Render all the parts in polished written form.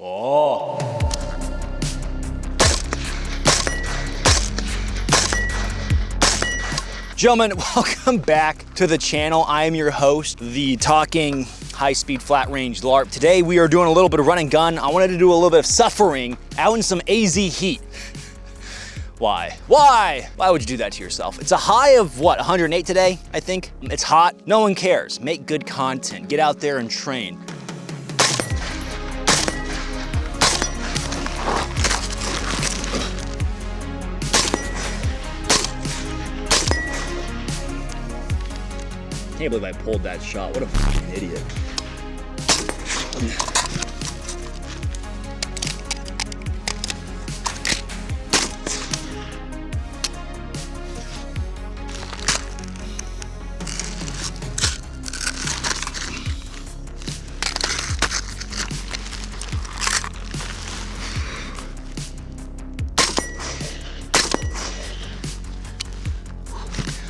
Oh. Gentlemen, welcome back to the channel. I am your host, the talking high-speed flat range LARP. Today we are doing a little bit of run and gun. I wanted to do a little bit of suffering out in some AZ heat. Why? Why would you do that to yourself? It's a high of what, 108 today, I think? It's hot, no one cares. Make good content, get out there and train. I can't believe I pulled that shot. What a fucking idiot.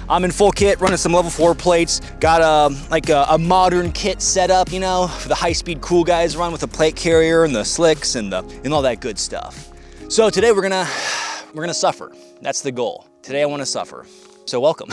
I'm in full kit, running some level 4 plates. Got a modern kit set up, you know, for the high-speed cool guys run with the plate carrier and the slicks and all that good stuff. So today we're gonna suffer. That's the goal. Today I want to suffer. So welcome.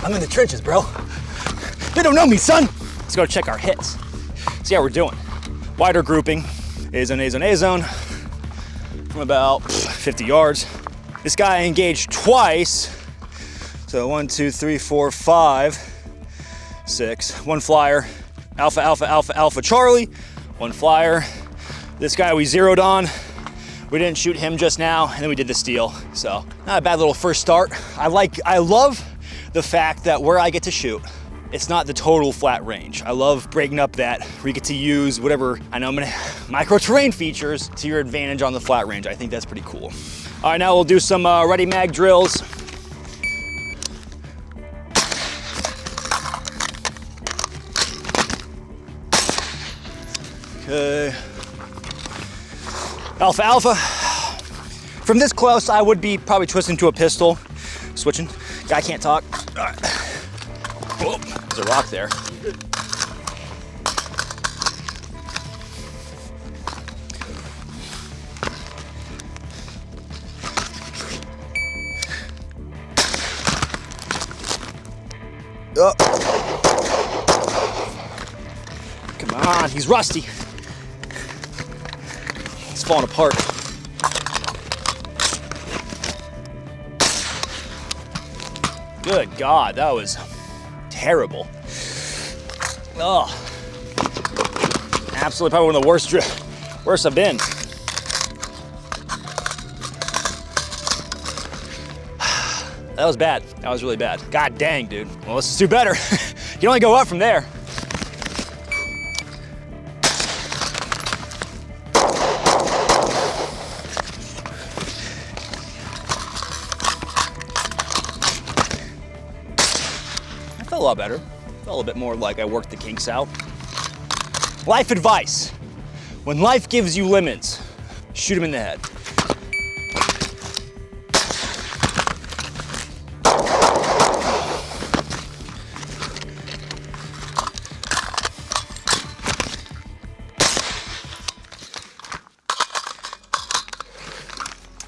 I'm in the trenches, bro. They don't know me, son. Let's go check our hits. See how we're doing. Wider grouping, A zone, A zone, A zone, from about 50 yards. This guy engaged twice. So 1, 2, 3, 4, 5, 6. One flyer, Alpha, Alpha, Alpha, Alpha, Charlie. One flyer. This guy we zeroed on. We didn't shoot him just now, and then we did the steal. So not a bad little first start. I love the fact that where I get to shoot, it's not the total flat range. I love breaking up that where you get to use whatever, I know I'm gonna micro terrain features to your advantage on the flat range. I think that's pretty cool. All right, now we'll do some ready mag drills. Okay. Alpha, Alpha. From this close, I would be probably twisting to a pistol. Switching. Guy can't talk. All right. Whoa, there's a rock there. Oh. Come on, he's rusty. He's falling apart. Good God, that was terrible. Oh, absolutely probably one of the worst I've been. That was bad. That was really bad. God dang, dude. Well, let's do better. You can only go up from there. A lot better. Felt a little bit more like I worked the kinks out. Life advice. When life gives you lemons, shoot them in the head.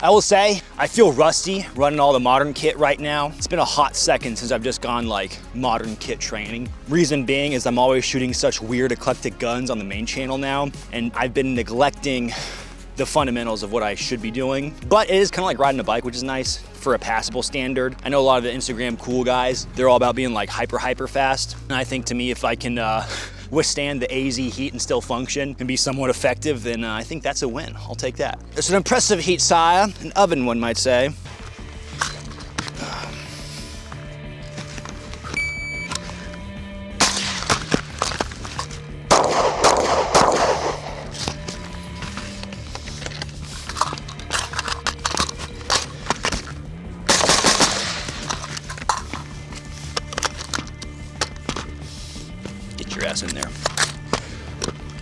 I will say, I feel rusty running all the modern kit right now. It's been a hot second since I've just gone like modern kit training. Reason being is I'm always shooting such weird eclectic guns on the main channel now, and I've been neglecting the fundamentals of what I should be doing. But it is kind of like riding a bike, which is nice for a passable standard. I know a lot of the Instagram cool guys, they're all about being like hyper fast. And I think to me, if I can withstand the AZ heat and still function and be somewhat effective, then I think that's a win. I'll take that. It's an impressive heat, sire. An oven, one might say. there.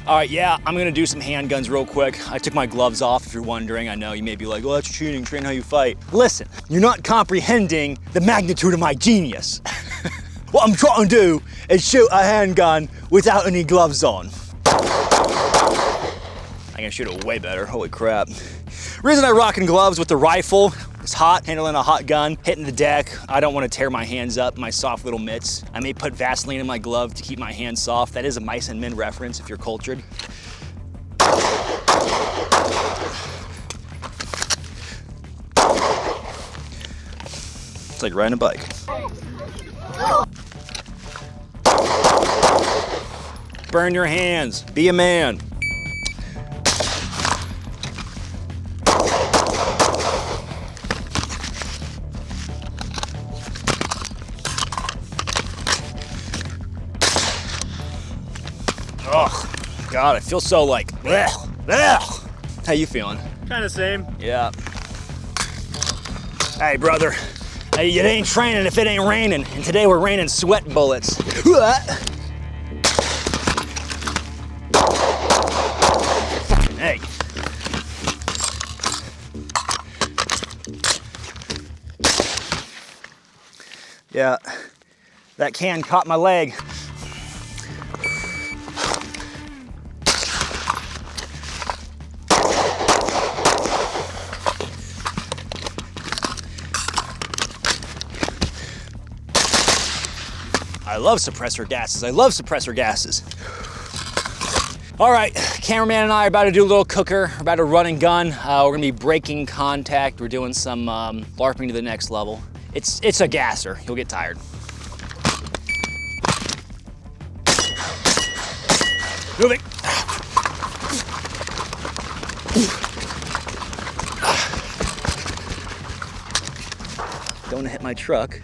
All right, yeah, I'm gonna do some handguns real quick. I took my gloves off, if you're wondering. I know you may be like, oh, that's cheating, train how you fight. Listen, you're not comprehending the magnitude of my genius. What I'm trying to do is shoot a handgun without any gloves on. I can shoot it way better, holy crap. Reason I rockin' gloves with the rifle, it's hot, handling a hot gun, hitting the deck. I don't want to tear my hands up, my soft little mitts. I may put Vaseline in my glove to keep my hands soft. That is a Mice and Men reference if you're cultured. It's like riding a bike. Burn your hands, be a man. Oh, God, I feel so like, bleh, bleh. How you feeling? Kind of same. Yeah. Hey, brother, hey, it ain't training if it ain't raining, and today we're raining sweat bullets. Hey. Yeah, that can caught my leg. I love suppressor gases. I love suppressor gases. All right, cameraman and I are about to do a little cooker. We're about to run and gun. We're gonna be breaking contact. We're doing some LARPing to the next level. It's a gasser. You'll get tired. Moving. Don't hit my truck.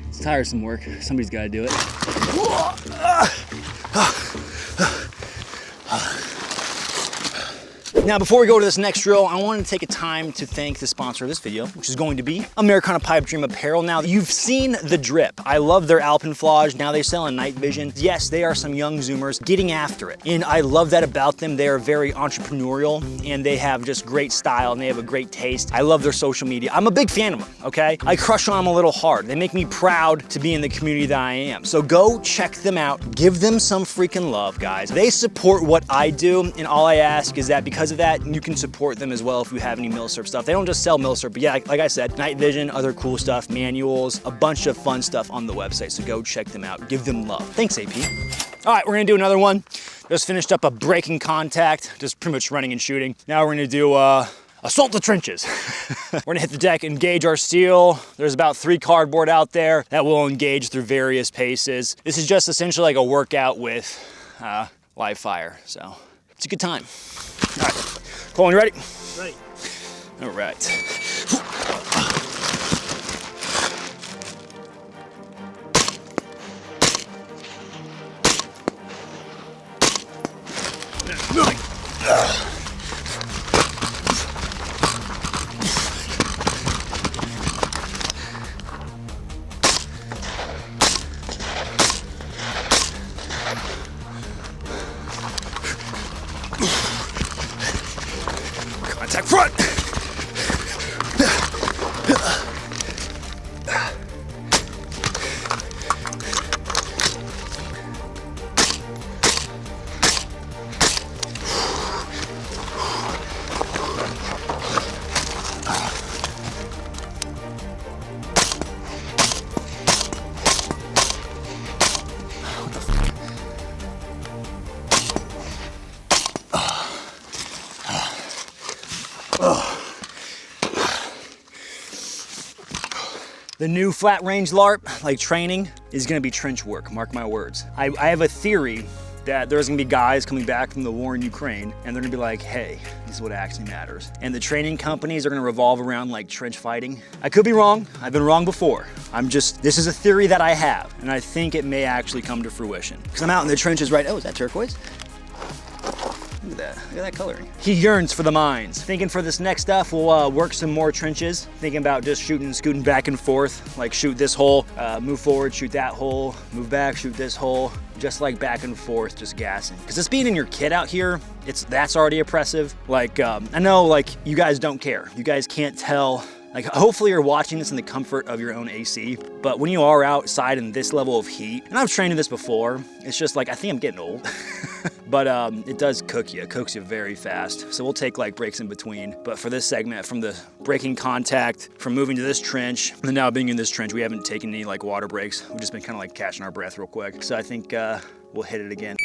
It's tiresome work. Somebody's got to do it. Now, before we go to this next drill, I wanted to take a time to thank the sponsor of this video, which is going to be Americana Pipe Dream Apparel. Now, you've seen the drip. I love their Alpenflage. Now they sell in night vision. Yes, they are some young Zoomers getting after it. And I love that about them. They are very entrepreneurial and they have just great style and they have a great taste. I love their social media. I'm a big fan of them, okay? I crush on them a little hard. They make me proud to be in the community that I am. So go check them out. Give them some freaking love, guys. They support what I do, and all I ask is that because of that, you can support them as well if you have any milsurp stuff. They don't just sell milsurp, but yeah, like I said, night vision, other cool stuff, manuals, a bunch of fun stuff on the website. So go check them out. Give them love. Thanks, AP. All right, we're gonna do another one. Just finished up a breaking contact, just pretty much running and shooting. Now we're gonna do assault the trenches. We're gonna hit the deck, engage our steel. There's about 3 cardboard out there that will engage through various paces. This is just essentially like a workout with live fire, so it's a good time. All right, Colin, you ready? Ready. All right. Moving. Contact front. The new flat range LARP, like training, is gonna be trench work, mark my words. I have a theory that there's gonna be guys coming back from the war in Ukraine and they're gonna be like, hey, this is what actually matters. And the training companies are gonna revolve around like trench fighting. I could be wrong, I've been wrong before. This is a theory that I have, and I think it may actually come to fruition. Because I'm out in the trenches right, oh, is that turquoise? Look at that coloring. He yearns for the mines. Thinking for this next stuff, we'll work some more trenches. Thinking about just shooting and scooting back and forth. Like shoot this hole, move forward, shoot that hole, move back, shoot this hole. Just like back and forth, just gassing. Because this being in your kit out here, that's already oppressive. Like, I know like you guys don't care. You guys can't tell. Like, hopefully you're watching this in the comfort of your own AC, but when you are outside in this level of heat, and I've trained in this before, it's just like, I think I'm getting old. But it does cook you. It cooks you very fast. So we'll take like breaks in between. But for this segment, from the breaking contact, from moving to this trench, and then now being in this trench, we haven't taken any like water breaks. We've just been kind of like catching our breath real quick. So I think we'll hit it again.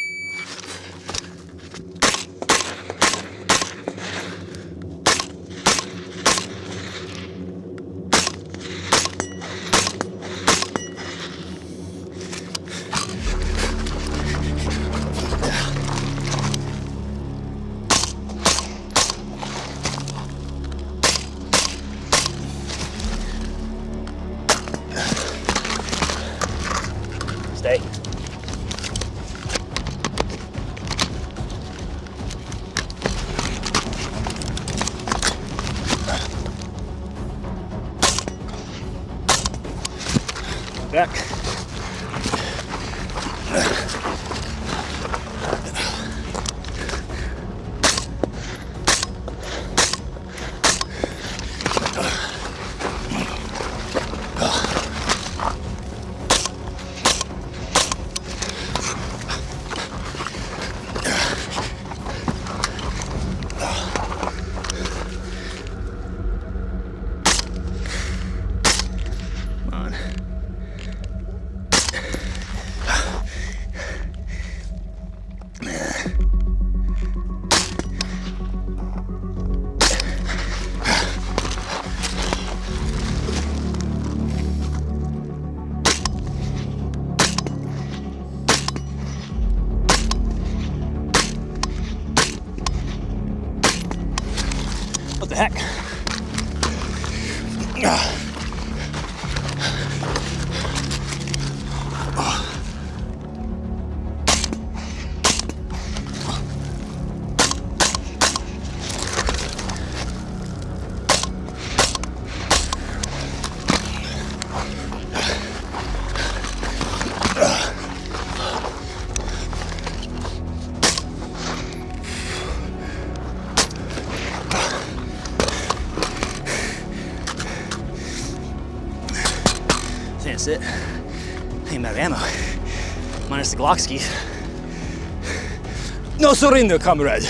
Stay. Back. What the heck? That's it. Ain't out of ammo. Minus the Glock skis. No surrender, comrade.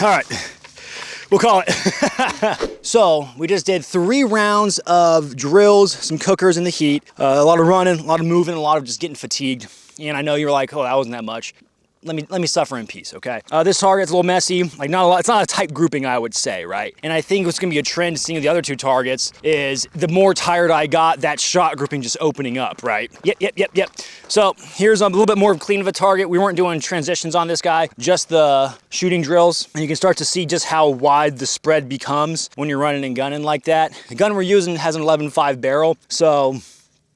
All right, we'll call it. So we just did 3 rounds of drills, some cookers in the heat, a lot of running, a lot of moving, a lot of just getting fatigued. And I know you were like, oh, that wasn't that much. Let me suffer in peace, okay? This target's a little messy, like not a lot, it's not a tight grouping, I would say, right? And I think what's gonna be a trend seeing the other 2 targets is the more tired I got, that shot grouping just opening up, right? Yep. So here's a little bit more clean of a target. We weren't doing transitions on this guy, just the shooting drills. And you can start to see just how wide the spread becomes when you're running and gunning like that. The gun we're using has an 11.5 barrel, so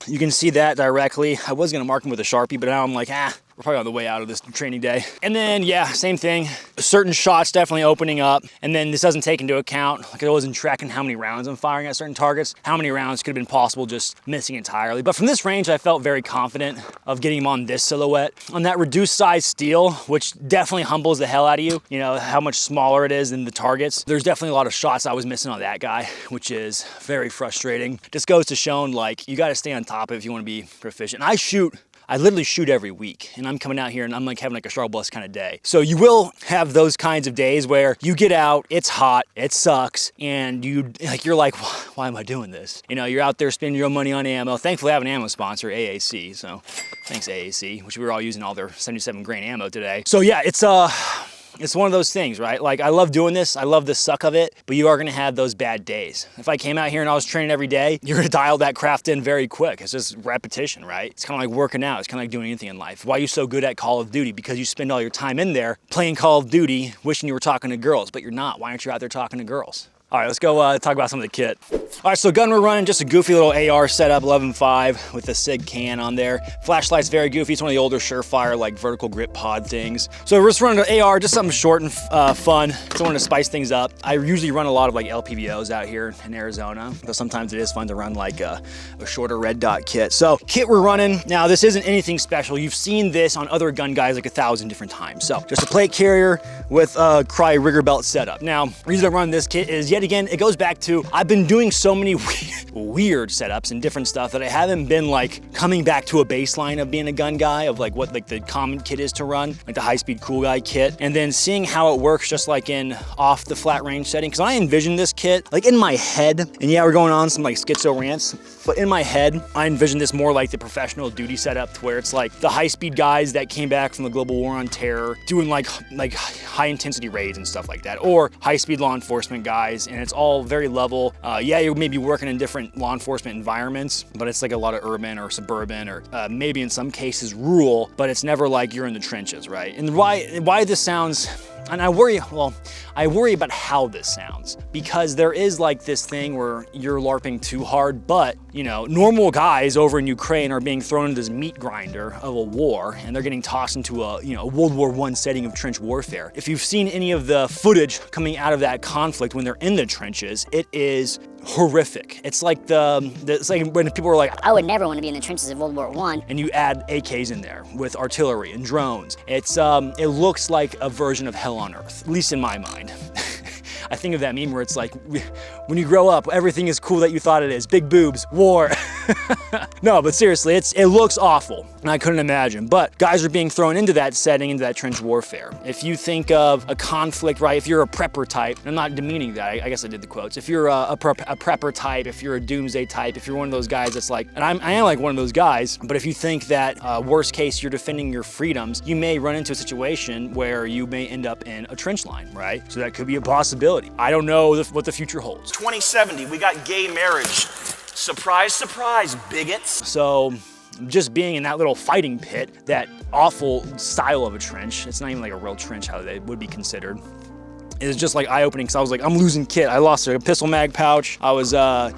you can see that directly. I was gonna mark him with a Sharpie, but now I'm like, We're probably on the way out of this training day. And then, yeah, same thing. Certain shots definitely opening up. And then this doesn't take into account, like I wasn't tracking how many rounds I'm firing at certain targets, how many rounds could have been possible just missing entirely. But from this range, I felt very confident of getting him on this silhouette. On that reduced size steel, which definitely humbles the hell out of you, you know, how much smaller it is than the targets. There's definitely a lot of shots I was missing on that guy, which is very frustrating. Just goes to show, like, you got to stay on top of it if you want to be proficient. And I literally shoot every week, and I'm coming out here and I'm like having like a struggle bus kind of day. So you will have those kinds of days where you get out, it's hot, it sucks, and you're like, why am I doing this? You know, you're out there spending your own money on ammo. Thankfully, I have an ammo sponsor, AAC, so thanks AAC, which we were all using all their 77 grain ammo today. So yeah, it's one of those things, right? Like, I love doing this. I love the suck of it, but you are gonna have those bad days. If I came out here and I was training every day, you're gonna dial that craft in very quick. It's just repetition, right? It's kind of like working out. It's kind of like doing anything in life. Why are you so good at Call of Duty? Because you spend all your time in there playing Call of Duty, wishing you were talking to girls, but you're not. Why aren't you out there talking to girls? All right, let's go talk about some of the kit. All right, so gun we're running, just a goofy little AR setup, 11.5 with a SIG can on there. Flashlight's very goofy. It's one of the older Surefire, like vertical grip pod things. So we're just running an AR, just something short and fun. So I wanted to spice things up. I usually run a lot of like LPVOs out here in Arizona, but sometimes it is fun to run like a shorter red dot kit. So kit we're running, now this isn't anything special. You've seen this on other gun guys like 1,000 different times. So just a plate carrier with a Cry rigger belt setup. Now, the reason I run this kit is, yet again, it goes back to, I've been doing so many weird setups and different stuff that I haven't been like coming back to a baseline of being a gun guy, of like what like the common kit is to run, like the high-speed cool guy kit, and then seeing how it works just like in off the flat range setting. Because I envision this kit like in my head, and yeah, we're going on some like schizo rants, but in my head, I envision this more like the professional duty setup, to where it's like the high-speed guys that came back from the global war on terror doing like high-intensity raids and stuff like that, or high-speed law enforcement guys, and it's all very level. Yeah, you may be working in different law enforcement environments, but it's like a lot of urban or suburban, or maybe in some cases rural, but it's never like you're in the trenches, right? And why this sounds, and I worry about how this sounds, because there is like this thing where you're LARPing too hard, but you know, normal guys over in Ukraine are being thrown into this meat grinder of a war, and they're getting tossed into a, you know, a World War I setting of trench warfare. If you've seen any of the footage coming out of that conflict when they're in the trenches, it is horrific. It's like it's like when people are like, I would never want to be in the trenches of World War I. And you add AKs in there with artillery and drones. It looks like a version of hell on earth, at least in my mind. I think of that meme where it's like, when you grow up, everything is cool that you thought it is. Big boobs, war. No, but seriously, it looks awful, and I couldn't imagine. But guys are being thrown into that setting, into that trench warfare. If you think of a conflict, right, if you're a prepper type, I'm not demeaning that, I guess I did the quotes. If you're a prepper type, if you're a doomsday type, if you're one of those guys that's like, and I am like one of those guys, but if you think that worst case, you're defending your freedoms, you may run into a situation where you may end up in a trench line, right? So that could be a possibility. I don't know what the future holds. 2070, we got gay marriage. Surprise, surprise, bigots. So just being in that little fighting pit, that awful style of a trench, it's not even like a real trench how they would be considered, is just like eye-opening, because I was like, I'm losing kit. I lost a pistol mag pouch. I was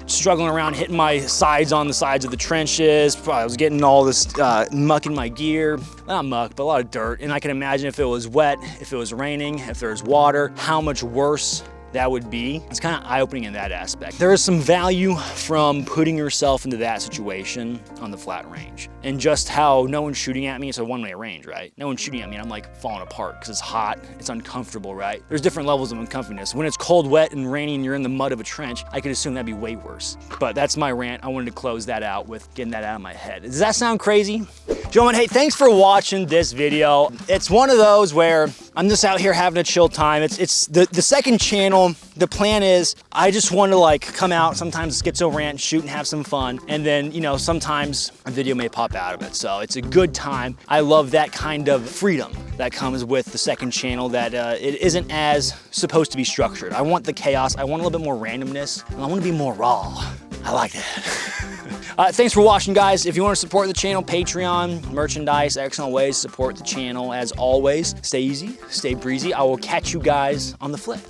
struggling around, hitting my sides on the sides of the trenches. I was getting all this muck in my gear. Not muck, but a lot of dirt. And I can imagine if it was wet, if it was raining, if there's water, how much worse that would be. It's kind of eye-opening in that aspect. There is some value from putting yourself into that situation on the flat range, and just how no one's shooting at me. It's a one-way range, right? No one's shooting at me, and I'm like falling apart because it's hot, it's uncomfortable, right? There's different levels of uncomfortableness. When it's cold, wet, and rainy, and you're in the mud of a trench, I could assume that'd be way worse. But that's my rant. I wanted to close that out with getting that out of my head. Does that sound crazy? Gentlemen, hey, thanks for watching this video. It's one of those where I'm just out here having a chill time. It's the second channel. The plan is I just want to like come out, sometimes schizo rant, shoot and have some fun. And then, you know, sometimes a video may pop out of it. So it's a good time. I love that kind of freedom that comes with the second channel, that it isn't as supposed to be structured. I want the chaos. I want a little bit more randomness, and I want to be more raw. I like that. Thanks for watching, guys. If you want to support the channel, Patreon, merchandise, excellent ways to support the channel. As always, stay easy, stay breezy. I will catch you guys on the flip.